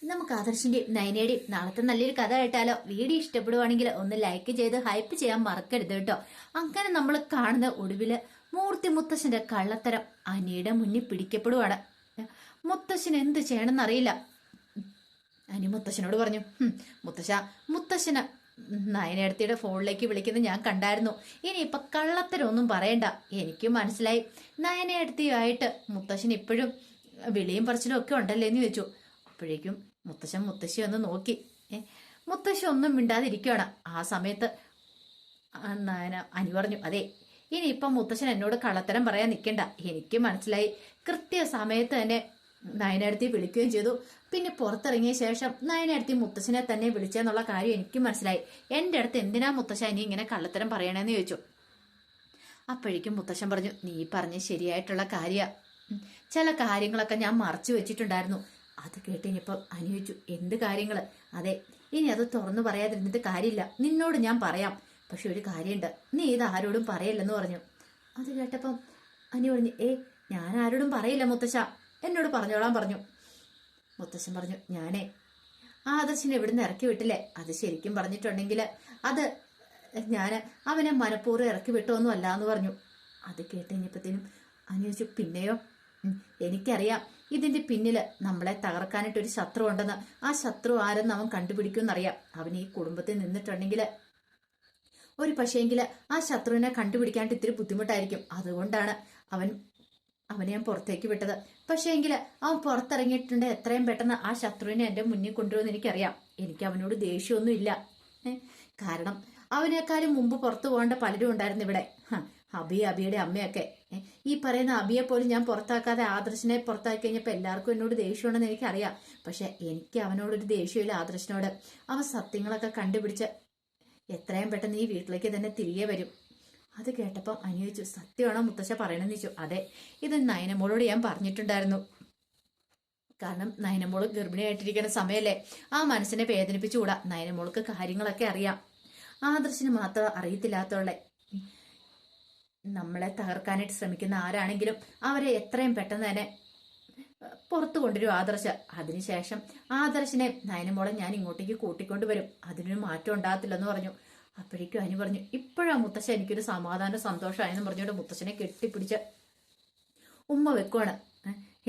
നമുക്ക് ആദർശിന്റെയും നയനയുടെയും നാളത്തെ നല്ലൊരു കഥ കേട്ടാലോ? വീഡിയോ ഇഷ്ടപ്പെടുവാണെങ്കിൽ ഒന്ന് ലൈക്ക് ചെയ്ത് ഹൈപ്പ് ചെയ്യാൻ മറക്കരുത് കേട്ടോ. അങ്ങനെ നമ്മൾ കാണുന്ന ഒടുവില് മൂർത്തി മുത്തശ്ശന്റെ കള്ളത്തരം അനിയുടെ മുന്നിൽ പിടിക്കപ്പെടുവാണ്. മുത്തശ്ശൻ എന്ത് ചെയ്യണമെന്നറിയില്ല. അനി മുത്തശ്ശനോട് പറഞ്ഞു, മുത്തശ്ശന് നയനേടത്തിയുടെ ഫോണിലേക്ക് വിളിക്കുന്നത് ഞാൻ കണ്ടായിരുന്നു. ഇനിയിപ്പൊ കള്ളത്തരം ഒന്നും പറയണ്ട. എനിക്കും മനസ്സിലായി നയനേടത്തിയുമായിട്ട് മുത്തശ്ശൻ ഇപ്പോഴും വിളിയും പറച്ചിലും ഒക്കെ ഉണ്ടല്ലേ എന്ന് ചോദിച്ചു. അപ്പോഴേക്കും മുത്തശ്ശി ഒന്ന് നോക്കി. മുത്തശ്ശി ഒന്നും മിണ്ടാതിരിക്കുകയാണ്. ആ സമയത്ത് അനി പറഞ്ഞു, അതെ ഇനിയിപ്പം മുത്തശ്ശൻ എന്നോട് കള്ളത്തരം പറയാൻ നിൽക്കണ്ട. എനിക്ക് മനസ്സിലായി. കൃത്യസമയത്ത് തന്നെ നയനടുത്തി വിളിക്കുകയും ചെയ്തു. പിന്നെ പുറത്തിറങ്ങിയ ശേഷം നയനടുത്തി മുത്തശ്ശനെ തന്നെ വിളിച്ചെന്നുള്ള കാര്യം എനിക്ക് മനസ്സിലായി. എൻ്റെ അടുത്ത് എന്തിനാ മുത്തശ്ശൻ ഇനി ഇങ്ങനെ കള്ളത്തരം പറയണമെന്ന് ചോദിച്ചു. അപ്പോഴേക്കും മുത്തശ്ശൻ പറഞ്ഞു, നീ പറഞ്ഞ ശരിയായിട്ടുള്ള കാര്യ. ചില കാര്യങ്ങളൊക്കെ ഞാൻ മറച്ചു വെച്ചിട്ടുണ്ടായിരുന്നു. അത് കേട്ട് ഇനിയിപ്പം അനുഭവിച്ചു. എന്ത് കാര്യങ്ങള്? അതെ, ഇനി അത് തുറന്നു പറയാതിരുന്നിട്ട് കാര്യമില്ല. നിന്നോട് ഞാൻ പറയാം. പക്ഷെ ഒരു കാര്യമുണ്ട്, നീ ഇത് ആരോടും പറയല്ലെന്ന് പറഞ്ഞു. അത് കേട്ടപ്പം അനി പറഞ്ഞു, ഞാൻ ആരോടും പറയില്ല മുത്തശ്ശ, എന്നോട് പറഞ്ഞോളാൻ പറഞ്ഞു. മുത്തശ്ശൻ പറഞ്ഞു, ഞാനേ ആദർശിനെ ഇവിടുന്ന് ഇറക്കി വിട്ടില്ലേ, അത് ശരിക്കും പറഞ്ഞിട്ടുണ്ടെങ്കിൽ അത് ഞാൻ അവനെ മനഃപൂർവ്വം ഇറക്കി വിട്ടോന്നും അല്ല എന്ന് പറഞ്ഞു. അത് കേട്ട് കഴിഞ്ഞപ്പോഴത്തേനും അനി ചോദിച്ചു, പിന്നെയോ? എനിക്കറിയാം ഇതിന്റെ പിന്നില് നമ്മളെ തകർക്കാനായിട്ട് ഒരു ശത്രു ഉണ്ടെന്ന്. ആ ശത്രു ആരെന്ന് അവൻ കണ്ടുപിടിക്കുമെന്നറിയാം. അവൻ ഈ കുടുംബത്തിൽ നിന്നിട്ടുണ്ടെങ്കിൽ ഒരു പക്ഷേങ്കില് ആ ശത്രുവിനെ കണ്ടുപിടിക്കാനായിട്ട് ഇത്തിരി ബുദ്ധിമുട്ടായിരിക്കും. അതുകൊണ്ടാണ് അവനെ ഞാൻ പുറത്തേക്ക് വിട്ടത്. പക്ഷേങ്കില് അവൻ പുറത്തിറങ്ങിയിട്ടുണ്ട് എത്രയും പെട്ടെന്ന് ആ ശത്രുവിനെ എന്റെ മുന്നിൽ കൊണ്ടുവന്ന് എനിക്കറിയാം. എനിക്ക് അവനോട് ദേഷ്യമൊന്നും ഇല്ല. കാരണം അവനേക്കാളും മുമ്പ് പുറത്തു പോകേണ്ട പലരും ഉണ്ടായിരുന്നു ഇവിടെ. അബിയുടെ അമ്മയൊക്കെ. ഈ പറയുന്ന അബിയെ പോലും ഞാൻ പുറത്താക്കാതെ ആദർശിനെ പുറത്താക്കി കഴിഞ്ഞപ്പോൾ എല്ലാവർക്കും എന്നോട് ദേഷ്യമുണ്ടെന്ന് എനിക്കറിയാം. പക്ഷെ എനിക്ക് അവനോടൊരു ദേഷ്യമില്ല. ആദർശിനോട് അവൻ സത്യങ്ങളൊക്കെ കണ്ടുപിടിച്ച് എത്രയും പെട്ടെന്ന് ഈ വീട്ടിലേക്ക് തന്നെ തിരികെ വരും. അത് കേട്ടപ്പം അനുയോജിച്ചു, സത്യമാണോ മുത്തശ്ശ പറയണമെന്ന് ചോദിച്ചു. അതെ, ഇത് നയനമോളോട് ഞാൻ പറഞ്ഞിട്ടുണ്ടായിരുന്നു. കാരണം നയനമോള് ഗർഭിണിയായിട്ടിരിക്കുന്ന സമയല്ലേ, ആ മനസ്സിനെ വേദനിപ്പിച്ചുകൂടാ. നയനമോൾക്ക് കാര്യങ്ങളൊക്കെ അറിയാം. ആദർശിന് മാത്രം അറിയത്തില്ലാത്തോളെ. നമ്മളെ തകർക്കാനായിട്ട് ശ്രമിക്കുന്ന ആരാണെങ്കിലും അവരെ എത്രയും പെട്ടെന്ന് തന്നെ പുറത്തു കൊണ്ടുവരും ആദർശ. അതിനുശേഷം ആദർശിനെ നയനമോളെ ഞാൻ ഇങ്ങോട്ടേക്ക് കൂട്ടിക്കൊണ്ടുവരും. അതിനൊരു മാറ്റം ഉണ്ടാകത്തില്ലെന്ന് പറഞ്ഞു. അപ്പോഴേക്കും അനു പറഞ്ഞു, ഇപ്പോഴാ മുത്തശ്ശ എനിക്കൊരു സമാധാനം സന്തോഷമായെന്ന് പറഞ്ഞുകൊണ്ട് മുത്തശ്ശനെ കെട്ടിപ്പിടിച്ച് ഉമ്മ വെക്കുവാണ്.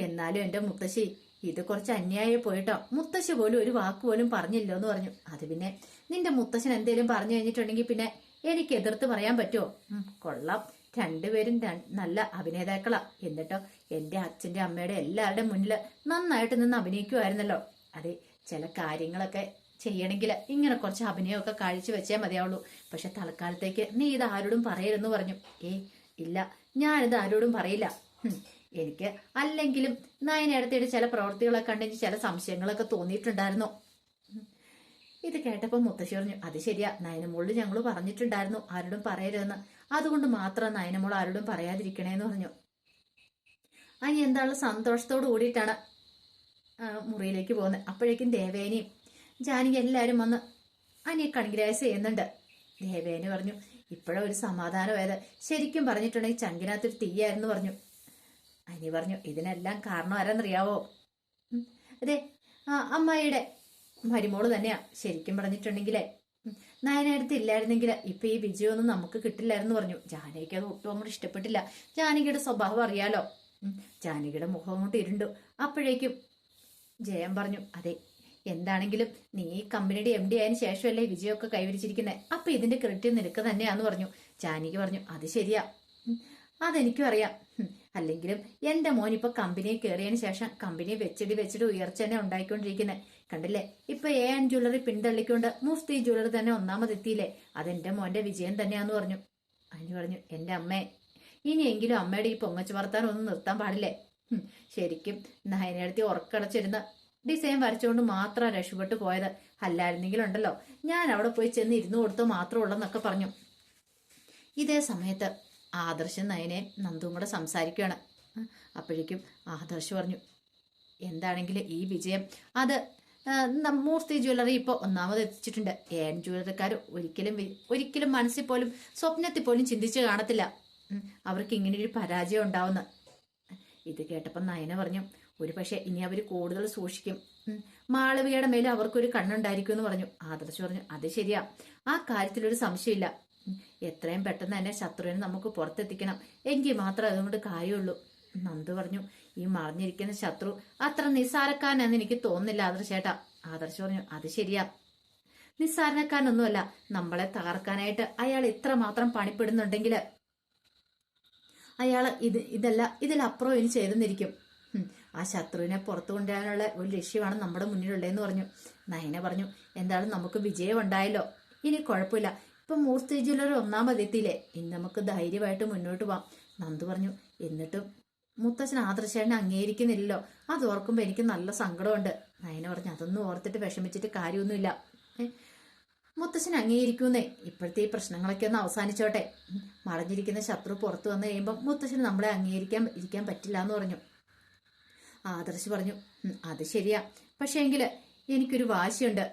എന്നാലും എന്റെ മുത്തശ്ശി ഇത് കുറച്ച് അന്യായി പോയിട്ടോ. മുത്തശ്ശി പോലും ഒരു വാക്ക് പോലും പറഞ്ഞില്ലോ എന്ന് പറഞ്ഞു. അത് പിന്നെ നിന്റെ മുത്തശ്ശൻ എന്തേലും പറഞ്ഞു കഴിഞ്ഞിട്ടുണ്ടെങ്കിൽ പിന്നെ എനിക്ക് എതിർത്ത് പറയാൻ പറ്റുമോ? കൊള്ളാം, രണ്ടുപേരും നല്ല അഭിനേതാക്കളാ. എന്നിട്ടോ എന്റെ അച്ഛന്റെ അമ്മയുടെ എല്ലാവരുടെയും മുന്നിൽ നന്നായിട്ട് നിന്ന് അഭിനയിക്കുമായിരുന്നല്ലോ. അതെ, ചില കാര്യങ്ങളൊക്കെ ചെയ്യണമെങ്കിൽ ഇങ്ങനെ കുറച്ച് അഭിനയമൊക്കെ കാഴ്ച വെച്ചേ മതിയാവുള്ളൂ. പക്ഷെ തൽക്കാലത്തേക്ക് നീ ഇത് ആരോടും പറയരുതെന്ന് പറഞ്ഞു. ഇല്ല, ഞാനിത് ആരോടും പറയില്ല. എനിക്ക് അല്ലെങ്കിലും നയനേടത്തിയുടെ ചില പ്രവൃത്തികളൊക്കെ കണ്ടെങ്കിൽ ചില സംശയങ്ങളൊക്കെ തോന്നിയിട്ടുണ്ടായിരുന്നു. ഇത് കേട്ടപ്പോൾ മുത്തശ്ശി പറഞ്ഞു, അത് ശരിയാ, നയനമോളോട് ഞങ്ങൾ പറഞ്ഞിട്ടുണ്ടായിരുന്നു ആരോടും പറയരുതെന്ന്. അതുകൊണ്ട് മാത്രം നയനമോൾ ആരോടും പറയാതിരിക്കണേന്ന് പറഞ്ഞു. അനി എന്താളും സന്തോഷത്തോട് കൂടിയിട്ടാണ് മുറിയിലേക്ക് പോകുന്നത്. അപ്പോഴേക്കും ദേവേനയും ജാനകി എല്ലാവരും വന്ന് അനിയെ കൺഗ്രാസ് ചെയ്യുന്നുണ്ട്. ദേവേനി പറഞ്ഞു, ഇപ്പോഴാ ഒരു സമാധാനമായത്. ശരിക്കും പറഞ്ഞിട്ടുണ്ടെങ്കിൽ ചങ്കിനകത്തൊരു തീയായിരുന്നു പറഞ്ഞു. അനി പറഞ്ഞു, ഇതിനെല്ലാം കാരണം ആരെന്നറിയാവോ? അതെ, അമ്മായിയുടെ മരുമോള് തന്നെയാ. ശരിക്കും പറഞ്ഞിട്ടുണ്ടെങ്കിലേ നയനടുത്ത് ഇല്ലായിരുന്നെങ്കിൽ ഇപ്പൊ ഈ വിജയമൊന്നും നമുക്ക് കിട്ടില്ലായിരുന്നു പറഞ്ഞു. ജാനകിക്ക് അത് ഒട്ടും അങ്ങോട്ട് ഇഷ്ടപ്പെട്ടില്ല. ജാനകിയുടെ സ്വഭാവം അറിയാലോ. ജാനകിയുടെ മുഖം കൊണ്ട് ഇരുണ്ടു. അപ്പോഴേക്കും ജയൻ പറഞ്ഞു, അതെ, എന്താണെങ്കിലും നീ കമ്പനിയുടെ MD ആയതിനു ശേഷമല്ലേ വിജയമൊക്കെ കൈവരിച്ചിരിക്കുന്നത്. അപ്പൊ ഇതിന്റെ ക്രെഡിറ്റ് നിനക്ക് തന്നെയാന്ന് പറഞ്ഞു. ജാനകി പറഞ്ഞു, അത് ശരിയാ, അതെനിക്കും അറിയാം. അല്ലെങ്കിലും എന്റെ മോൻ ഇപ്പൊ കമ്പനിയിൽ കയറിയതിനു ശേഷം കമ്പനിയെ വെച്ചിട്ട് ഉയർച്ച തന്നെ ഉണ്ടായിക്കൊണ്ടിരിക്കുന്നത് കണ്ടില്ലേ. ഇപ്പൊ AN ജ്വല്ലറി പിന്തള്ളിക്കൊണ്ട് മുഫ്തി ജ്വല്ലറി തന്നെ ഒന്നാമതെത്തിയില്ലേ. അതെന്റെ മോന്റെ വിജയം തന്നെയാന്ന് പറഞ്ഞു. അതിന് പറഞ്ഞു, എന്റെ അമ്മേ, ഇനിയെങ്കിലും അമ്മയുടെ ഈ പൊങ്ങച്ചു വർത്താനം ഒന്നും നിർത്താൻ പാടില്ലേ. ശരിക്കും നയനടുത്തി ഉറക്കടച്ചിരുന്ന് ഡിസൈൻ വരച്ചുകൊണ്ട് മാത്രം രക്ഷപ്പെട്ടു പോയത്. അല്ലായിരുന്നെങ്കിലുണ്ടല്ലോ ഞാൻ അവിടെ പോയി ചെന്ന് ഇരുന്ന് കൊടുത്തോ മാത്രമുള്ളെന്നൊക്കെ പറഞ്ഞു. ഇതേ സമയത്ത് ആദർശം നയനയും നന്ദുവും കൂടെ സംസാരിക്കുകയാണ്. അപ്പോഴേക്കും ആദർശ് പറഞ്ഞു, എന്താണെങ്കിലും ഈ വിജയം അത് മൂർത്തി ജ്വല്ലറി ഇപ്പോൾ ഒന്നാമത് എത്തിച്ചിട്ടുണ്ട്. AN ജ്വല്ലറിക്കാർ ഒരിക്കലും മനസ്സിൽ പോലും സ്വപ്നത്തിൽ പോലും ചിന്തിച്ച് കാണത്തില്ല അവർക്ക് ഇങ്ങനെയൊരു പരാജയം ഉണ്ടാവുന്ന. ഇത് കേട്ടപ്പോൾ നയന പറഞ്ഞു, ഒരു പക്ഷെ ഇനി അവർ കൂടുതൽ സൂക്ഷിക്കും. മാളവികയുടെ മേലെ അവർക്കൊരു കണ്ണുണ്ടായിരിക്കും എന്ന് പറഞ്ഞു. ആദർശ് പറഞ്ഞു അത് ശരിയാ, ആ കാര്യത്തിലൊരു സംശയമില്ല. എത്രയും പെട്ടെന്ന് തന്നെ ശത്രുവിനെ നമുക്ക് പുറത്തെത്തിക്കണം, എങ്കിൽ മാത്രമേ അതുകൊണ്ട് കാര്യമുള്ളൂ. നന്ദു പറഞ്ഞു ഈ മറിഞ്ഞിരിക്കുന്ന ശത്രു അത്ര നിസ്സാരക്കാരനെന്ന് എനിക്ക് തോന്നുന്നില്ല ആദർശേട്ടാ. ആദർശ് പറഞ്ഞു അത് ശരിയാ, നിസ്സാരക്കാരനൊന്നുമല്ല. നമ്മളെ തകർക്കാനായിട്ട് അയാൾ ഇത്രമാത്രം പണിപ്പെടുന്നുണ്ടെങ്കിൽ അയാൾ ഇതിലപ്പുറം ഇനി ചെയ്തെന്നിരിക്കും. ആ ശത്രുവിനെ പുറത്തു കൊണ്ടുവരാനുള്ള ഒരു ലക്ഷ്യമാണ് നമ്മുടെ മുന്നിലുള്ളതെന്ന് പറഞ്ഞു. നയന പറഞ്ഞു എന്തായാലും നമുക്ക് വിജയം ഉണ്ടായല്ലോ, ഇനി കുഴപ്പമില്ല. ഇപ്പൊ മൂർത്തി ജ്വല്ലറി ഒന്നാമതെത്തിയില്ലേ, ഇനി നമുക്ക് ധൈര്യമായിട്ട് മുന്നോട്ട് പോവാം. നന്ദു പറഞ്ഞു എന്നിട്ടും മുത്തച്ഛൻ ആദർശേട്ടനെ അംഗീകരിക്കുന്നില്ലല്ലോ, അത് ഓർക്കുമ്പോ എനിക്ക് നല്ല സങ്കടമുണ്ട്. നയന പറഞ്ഞു അതൊന്നും ഓർത്തിട്ട് വിഷമിച്ചിട്ട് കാര്യമൊന്നുമില്ല, മുത്തച്ഛൻ അംഗീകരിക്കുന്നേ. ഇപ്പോഴത്തെ ഈ പ്രശ്നങ്ങളൊക്കെ ഒന്ന് അവസാനിച്ചോട്ടെ. മറഞ്ഞിരിക്കുന്ന ശത്രു പുറത്തു വന്നു കഴിയുമ്പോൾ മുത്തച്ഛന് നമ്മളെ ഇരിക്കാൻ പറ്റില്ല എന്ന് പറഞ്ഞു. ആദർശ് പറഞ്ഞു അത് ശരിയാ, പക്ഷേ എങ്കില് എനിക്കൊരു വാശിയുണ്ട്.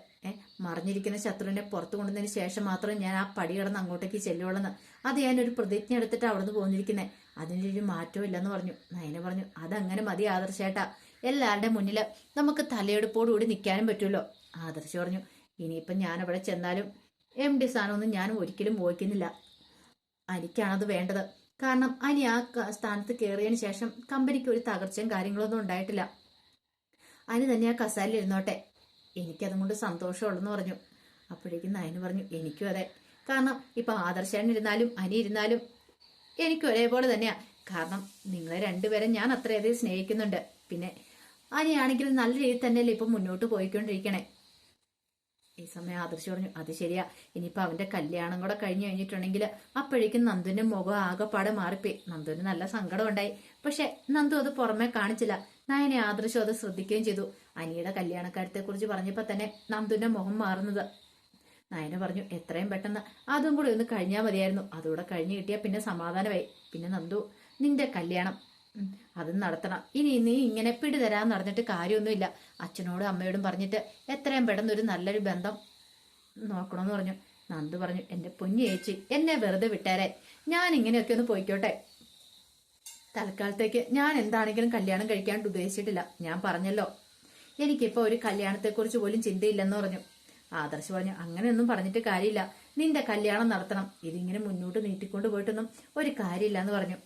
മറിഞ്ഞിരിക്കുന്ന ശത്രുവിനെ പുറത്തു കൊണ്ടുവന്നതിന് ശേഷം മാത്രം ഞാൻ ആ പടി കടന്ന് അങ്ങോട്ടേക്ക് ചെല്ലുവോളെന്ന്. അത് ഞാനൊരു പ്രതിജ്ഞ എടുത്തിട്ട് അവിടുന്ന് പോന്നിരിക്കുന്നേ, അതിനൊരു മാറ്റവും ഇല്ലെന്ന് പറഞ്ഞു. നയന പറഞ്ഞു അതങ്ങനെ മതി ആദർശേട്ടാ, എല്ലാവരുടെ മുന്നില് നമുക്ക് തലയെടുപ്പോടുകൂടി നിൽക്കാനും പറ്റുമല്ലോ. ആദർശ് പറഞ്ഞു ഇനിയിപ്പം ഞാൻ അവിടെ ചെന്നാലും MD സ്ഥാനമൊന്നും ഞാൻ ഒരിക്കലും വഹിക്കുന്നില്ല, എനിക്കാണത് വേണ്ടത്. കാരണം അനി ആ സ്ഥാനത്ത് കയറിയതിന് ശേഷം കമ്പനിക്ക് ഒരു തകർച്ചയും കാര്യങ്ങളൊന്നും ഉണ്ടായിട്ടില്ല. അനി തന്നെ ആ കസാലിൽ ഇരുന്നോട്ടെ, എനിക്കതും കൊണ്ട് സന്തോഷമുള്ളെന്ന് പറഞ്ഞു. അപ്പോഴേക്കും നയന് പറഞ്ഞു എനിക്കും അതെ, കാരണം ഇപ്പൊ ആദർശൻ ഇരുന്നാലും അനി ഇരുന്നാലും എനിക്കും ഒരേപോലെ തന്നെയാ. കാരണം നിങ്ങളെ രണ്ടുപേരും ഞാൻ അത്രയധികം സ്നേഹിക്കുന്നുണ്ട്. പിന്നെ അനിയാണെങ്കിൽ നല്ല രീതിയിൽ തന്നെയല്ലേ ഇപ്പൊ മുന്നോട്ട് പോയിക്കൊണ്ടിരിക്കണേ. ഈ സമയം ആദർശ് പറഞ്ഞു അത് ശരിയാ, ഇനിയിപ്പൊ അവന്റെ കല്യാണം കൂടെ കഴിഞ്ഞു കഴിഞ്ഞിട്ടുണ്ടെങ്കിൽ അപ്പോഴേക്കും നന്ദുവിന്റെ മുഖം ആകെപ്പാടെ മാറിപ്പോയി. നന്ദുവിന് നല്ല സങ്കടം ഉണ്ടായി, പക്ഷെ നന്ദു അത് പുറമെ കാണിച്ചില്ല. നയനെ ആദർശം അത് ശ്രദ്ധിക്കുകയും ചെയ്തു. അനിയുടെ കല്യാണക്കാര്യത്തെ കുറിച്ച് പറഞ്ഞപ്പോ തന്നെ നന്ദുവിന്റെ മുഖം മാറുന്നത്. നയന പറഞ്ഞു എത്രയും പെട്ടെന്ന് അതും കൂടി ഒന്ന് കഴിഞ്ഞാൽ മതിയായിരുന്നു, അതുകൂടെ കഴിഞ്ഞു കിട്ടിയാൽ പിന്നെ സമാധാനമായി. പിന്നെ നന്ദു നിന്റെ കല്യാണം അതും നടത്തണം. ഇനി നീ ഇങ്ങനെ പിടിതരാന്ന് പറഞ്ഞിട്ട് കാര്യമൊന്നുമില്ല. അച്ഛനോടും അമ്മയോടും പറഞ്ഞിട്ട് എത്രയും പെട്ടെന്ന് ഒരു നല്ലൊരു ബന്ധം നോക്കണമെന്ന് പറഞ്ഞു. നന്ദു പറഞ്ഞു എന്റെ പൊന്നു ചേച്ചി എന്നെ വെറുതെ വിട്ടേരെ, ഞാൻ ഇങ്ങനെയൊക്കെ ഒന്ന് പോയിക്കോട്ടെ. തൽക്കാലത്തേക്ക് ഞാൻ എന്താണെങ്കിലും കല്യാണം കഴിക്കാണ്ട് ഉദ്ദേശിച്ചിട്ടില്ല. ഞാൻ പറഞ്ഞല്ലോ എനിക്കിപ്പോ ഒരു കല്യാണത്തെക്കുറിച്ച് പോലും ചിന്തയില്ലെന്ന് പറഞ്ഞു. ആദർശ് പറഞ്ഞു അങ്ങനെയൊന്നും പറഞ്ഞിട്ട് കാര്യമില്ല, നിന്റെ കല്യാണം നടത്തണം, ഇതിങ്ങനെ മുന്നോട്ട് നീട്ടിക്കൊണ്ട് പോയിട്ടൊന്നും ഒരു കാര്യമില്ല എന്ന് പറഞ്ഞു.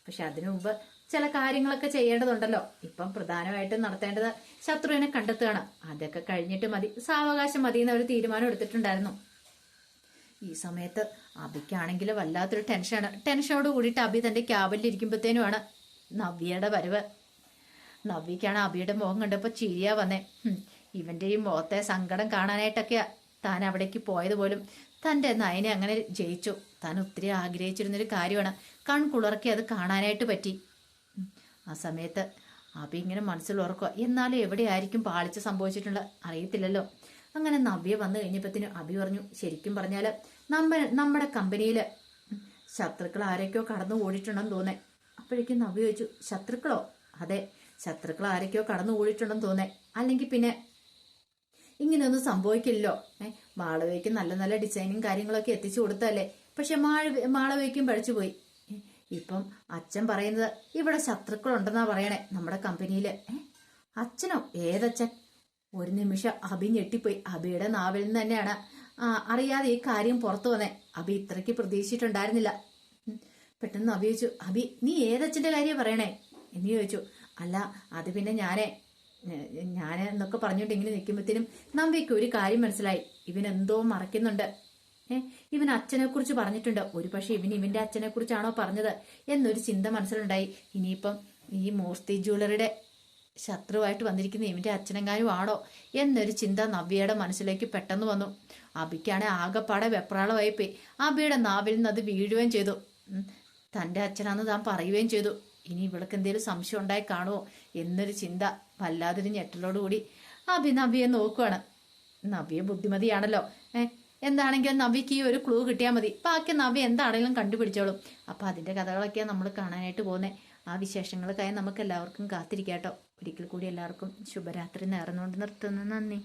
പക്ഷെ അതിനു മുമ്പ് ചില കാര്യങ്ങളൊക്കെ ചെയ്യേണ്ടതുണ്ടല്ലോ. ഇപ്പം പ്രധാനമായിട്ടും നടത്തേണ്ടത് ശത്രുവിനെ കണ്ടെത്തുകയാണ്. അതൊക്കെ കഴിഞ്ഞിട്ട് മതി, സാവകാശം മതി എന്നൊരു തീരുമാനം എടുത്തിട്ടുണ്ടായിരുന്നു. ഈ സമയത്ത് അബിക്കാണെങ്കിൽ വല്ലാത്തൊരു ടെൻഷനോട് കൂടിയിട്ട് അബി തന്റെ ക്യാബിനിലിരിക്കുമ്പോഴത്തേനുമാണ് നവ്യയുടെ വരവ്. നവ്യക്കാണ് അബിയുടെ മുഖം കണ്ടപ്പോൾ ചിരിയാ വന്നേ. ഇവന്റെ ഈ മുഖത്തെ സങ്കടം കാണാനായിട്ടൊക്കെയാ താൻ അവിടേക്ക് പോയത് പോലും. തന്റെ നയനെ അങ്ങനെ ജയിച്ചു, താൻ ഒത്തിരി ആഗ്രഹിച്ചിരുന്നൊരു കാര്യമാണ്. കൺകുളിർക്കി അത് കാണാനായിട്ട് പറ്റി. ആ സമയത്ത് അബി ഇങ്ങനെ മനസ്സിൽ ഓർക്കുക, എന്നാലും എവിടെയായിരിക്കും പാളിച്ച സംഭവിച്ചിട്ടുള്ള അറിയത്തില്ലല്ലോ. അങ്ങനെ നവ്യ വന്നു കഴിഞ്ഞപ്പത്തിന് അബി പറഞ്ഞു ശരിക്കും പറഞ്ഞാല് നമ്മുടെ കമ്പനിയില് ശത്രുക്കൾ ആരൊക്കെയോ കടന്നു ഓടിയിട്ടുണ്ടെന്ന് തോന്നേ. അപ്പോഴേക്കും നവ്യ ചോദിച്ചു ശത്രുക്കളോ? അതെ, ശത്രുക്കൾ ആരൊക്കെയോ കടന്നു ഓടിയിട്ടുണ്ടെന്ന് തോന്നേ, അല്ലെങ്കിൽ പിന്നെ ഇങ്ങനെയൊന്നും സംഭവിക്കില്ലല്ലോ. മാളവയ്ക്ക് നല്ല നല്ല ഡിസൈനും കാര്യങ്ങളൊക്കെ എത്തിച്ചു കൊടുത്തല്ലേ. പക്ഷെ മാളവയ്ക്കും പഠിച്ചുപോയി. ഇപ്പം അച്ഛൻ പറയുന്നത് ഇവിടെ ശത്രുക്കളുണ്ടെന്നാ പറയണേ നമ്മുടെ കമ്പനിയില്. അച്ഛനോ? ഏതച്ഛൻ? ഒരു നിമിഷം അബി ഞെട്ടിപ്പോയി. അബിയുടെ നാവിൽ നിന്ന് തന്നെയാണ് അറിയാതെ ഈ കാര്യം പുറത്തു വന്നേ. അബി ഇത്രയ്ക്ക് പ്രതീക്ഷിച്ചിട്ടുണ്ടായിരുന്നില്ല. പെട്ടെന്ന് അബി ചോദിച്ചു അബി നീ ഏതച്ഛന്റെ കാര്യം പറയണേ എന്ന് ചോദിച്ചു. അല്ല അത് പിന്നെ ഞാന് എന്നൊക്കെ പറഞ്ഞുകൊണ്ട് ഇങ്ങനെ നിൽക്കുമ്പോഴത്തേനും നവ്യയ്ക്ക് ഒരു കാര്യം മനസ്സിലായി, ഇവനെന്തോ മറയ്ക്കുന്നുണ്ട്. ഇവൻ അച്ഛനെ കുറിച്ച് പറഞ്ഞിട്ടുണ്ട്, ഒരു പക്ഷെ ഇവന്റെ അച്ഛനെ കുറിച്ചാണോ പറഞ്ഞത് എന്നൊരു ചിന്ത മനസ്സിലുണ്ടായി. ഇനിയിപ്പം ഈ മൂർത്തി ജ്വല്ലറിയുടെ ശത്രുവായിട്ട് വന്നിരിക്കുന്ന ഇവന്റെ അച്ഛനെങ്ങാനും ആണോ എന്നൊരു ചിന്ത നവ്യയുടെ മനസ്സിലേക്ക് പെട്ടെന്ന് വന്നു. അബിക്കാണ് ആകെപ്പാടെ വെപ്രാളമായി പോയി. അബിയുടെ നാവിൽ നിന്ന് അത് വീഴുകയും ചെയ്തു. തന്റെ അച്ഛനാന്ന് താൻ പറയുകയും ചെയ്തു. ഇനി ഇവൾക്ക് എന്തെങ്കിലും സംശയം ഉണ്ടായി കാണുമോ എന്നൊരു ചിന്ത വല്ലാതൊരു ഞെട്ടലോടുകൂടി അബി നവ്യയെ നോക്കുവാണ്. നവ്യ ബുദ്ധിമതിയാണല്ലോ. എന്താണെങ്കിലും നവ്യക്ക് ഈ ഒരു ക്ലൂ കിട്ടിയാൽ മതി, ബാക്കി നവ്യ എന്താണെങ്കിലും കണ്ടുപിടിച്ചോളും. അപ്പൊ അതിന്റെ കഥകളൊക്കെയാണ് നമ്മൾ കാണാനായിട്ട് പോകുന്നത്. ആ വിശേഷങ്ങൾക്കായി നമുക്ക് എല്ലാവർക്കും കാത്തിരിക്കാട്ടോ. ഒരിക്കൽ കൂടി എല്ലാവർക്കും ശുഭരാത്രി നേർന്നുകൊണ്ട് നിർത്തുന്നു. നന്ദി.